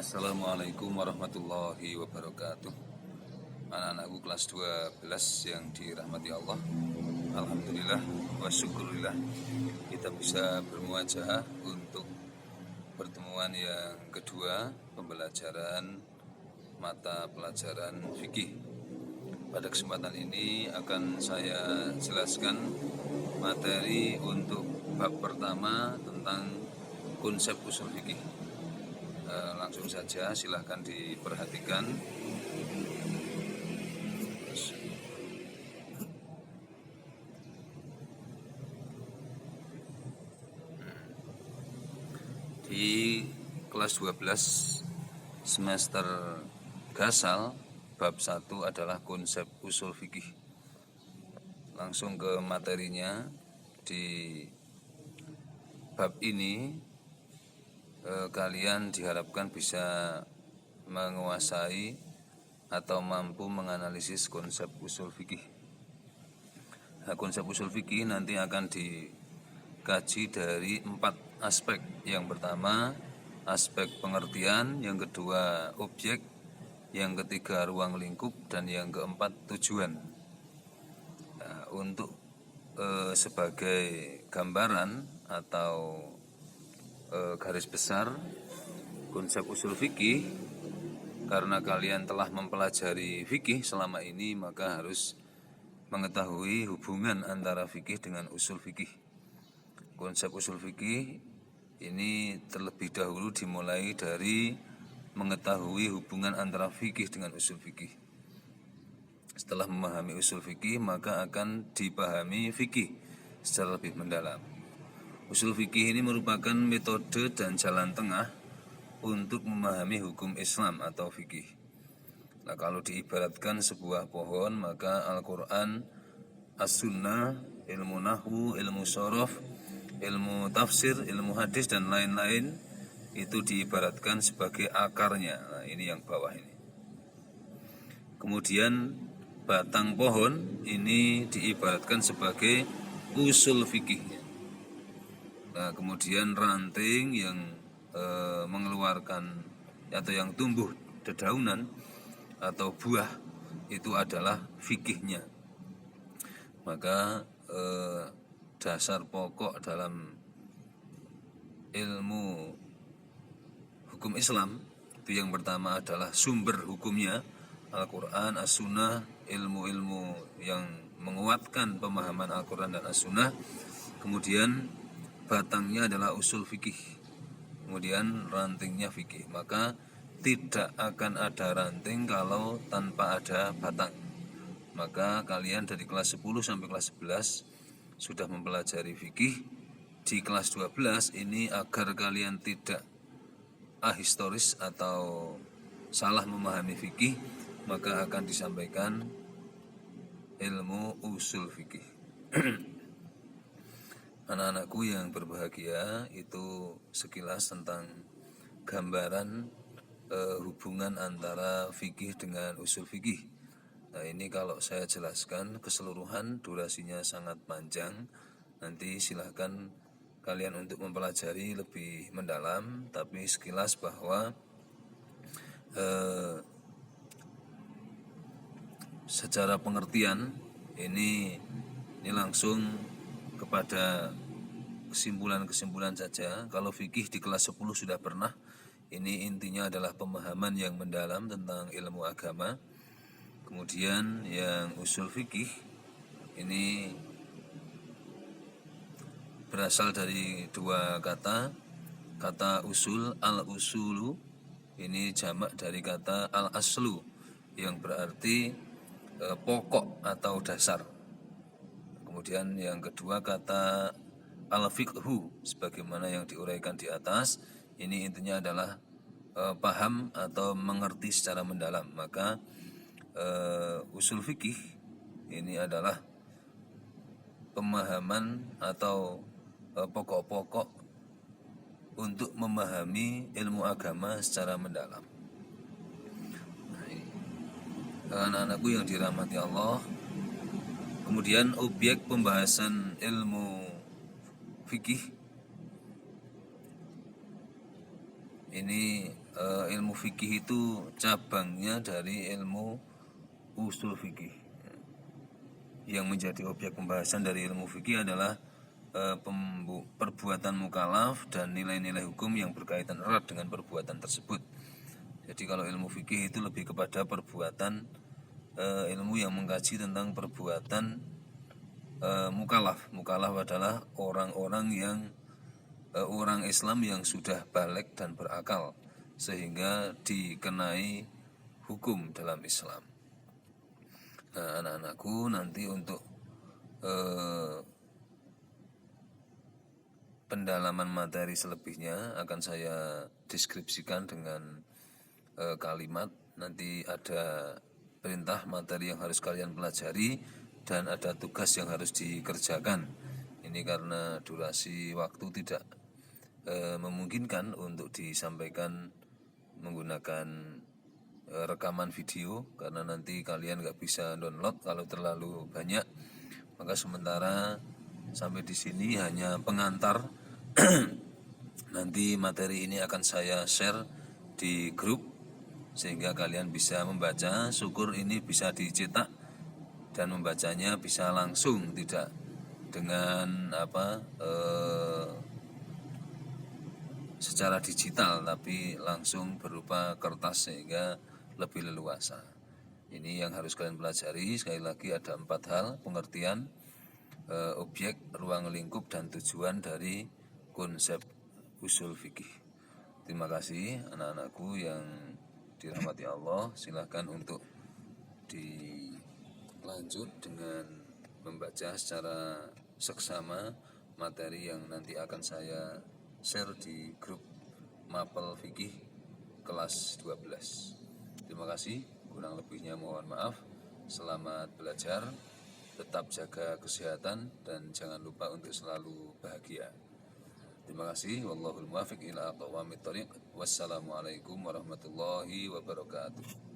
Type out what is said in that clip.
Assalamualaikum warahmatullahi wabarakatuh. Anak-anakku kelas 12 yang dirahmati Allah, alhamdulillah wa syukurillah kita bisa bermuajah untuk pertemuan yang kedua pembelajaran mata pelajaran fikih. Pada kesempatan ini akan saya jelaskan materi untuk bab pertama tentang konsep usul fikih. Langsung saja silahkan diperhatikan. Di kelas 12 semester Gasal bab 1 adalah konsep usul fikih. Langsung ke materinya. Di bab ini kalian diharapkan bisa menguasai atau mampu menganalisis konsep usul fikih. Nah, konsep usul fikih nanti akan dikaji dari 4 aspek. Yang pertama aspek pengertian, yang kedua objek, yang ketiga ruang lingkup, dan yang keempat tujuan. Nah, untuk sebagai gambaran atau garis besar konsep usul fikih, karena kalian telah mempelajari fikih selama ini, maka harus mengetahui hubungan antara fikih dengan usul fikih. Konsep usul fikih ini terlebih dahulu dimulai dari mengetahui hubungan antara fikih dengan usul fikih. Setelah memahami usul fikih, maka akan dipahami fikih secara lebih mendalam. Usul fikih ini merupakan metode dan jalan tengah untuk memahami hukum Islam atau fikih. Nah, kalau diibaratkan sebuah pohon, maka Al-Quran, As-Sunnah, ilmu nahwu, ilmu sorof, ilmu tafsir, ilmu hadis, dan lain-lain itu diibaratkan sebagai akarnya. Nah, ini yang bawah ini. Kemudian batang pohon ini diibaratkan sebagai usul fikihnya. Nah, kemudian ranting yang mengeluarkan atau yang tumbuh dedaunan atau buah itu adalah fikihnya. Maka dasar pokok dalam ilmu hukum Islam itu yang pertama adalah sumber hukumnya, Al-Quran, As-Sunnah, ilmu-ilmu yang menguatkan pemahaman Al-Quran dan As-Sunnah. Kemudian batangnya adalah usul fikih, kemudian rantingnya fikih. Maka tidak akan ada ranting kalau tanpa ada batang. Maka kalian dari kelas 10 sampai kelas 11 sudah mempelajari fikih. Di kelas 12 ini agar kalian tidak ahistoris atau salah memahami fikih, maka akan disampaikan ilmu usul fikih. Anak-anakku yang berbahagia, itu sekilas tentang gambaran hubungan antara fikih dengan usul fikih. Nah, ini kalau saya jelaskan keseluruhan durasinya sangat panjang. Nanti silahkan kalian untuk mempelajari lebih mendalam, tapi sekilas bahwa secara pengertian ini langsung kepada kesimpulan-kesimpulan saja. Kalau fikih di kelas 10 sudah pernah. Ini intinya adalah pemahaman yang mendalam tentang ilmu agama. Kemudian yang usul fikih ini berasal dari 2 kata. Kata usul, al-usulu, ini jamak dari kata al-aslu yang berarti pokok atau dasar. Kemudian yang kedua kata al-fiqhu, sebagaimana yang diuraikan di atas, ini intinya adalah paham atau mengerti secara mendalam. Maka usul fikih ini adalah pemahaman atau pokok-pokok untuk memahami ilmu agama secara mendalam. Anak-anakku yang dirahmati Allah, kemudian objek pembahasan ilmu fikih ini ilmu fikih itu cabangnya dari ilmu usul fikih. Yang menjadi objek pembahasan dari ilmu fikih adalah perbuatan mukallaf dan nilai-nilai hukum yang berkaitan erat dengan perbuatan tersebut. Jadi kalau ilmu fikih itu lebih kepada perbuatan, ilmu yang mengkaji tentang perbuatan mukallaf. Mukallaf adalah orang-orang yang orang Islam yang sudah balik dan berakal sehingga dikenai hukum dalam Islam. Nah, anak-anakku nanti untuk pendalaman materi selebihnya akan saya deskripsikan dengan kalimat. Nanti ada perintah materi yang harus kalian pelajari dan ada tugas yang harus dikerjakan. Ini karena durasi waktu tidak memungkinkan untuk disampaikan menggunakan rekaman video karena nanti kalian nggak bisa download kalau terlalu banyak. Maka sementara sampai di sini hanya pengantar. Nanti materi ini akan saya share di grup sehingga kalian bisa membaca. Syukur ini bisa dicetak dan membacanya bisa langsung, tidak dengan secara digital, tapi langsung berupa kertas sehingga lebih leluasa. Ini yang harus kalian pelajari. Sekali lagi ada 4 hal: pengertian, objek, ruang lingkup, dan tujuan dari konsep usul fikih. Terima kasih anak-anakku yang dirahmati Allah. Silahkan untuk dilanjut dengan membaca secara seksama materi yang nanti akan saya share di grup Mapel Fikih kelas 12. Terima kasih, kurang lebihnya mohon maaf. Selamat belajar, tetap jaga kesehatan dan jangan lupa untuk selalu bahagia. Terima kasih. Wallahul muwaffiq ila aqwamit thoriq. Wassalamualaikum warahmatullahi wabarakatuh.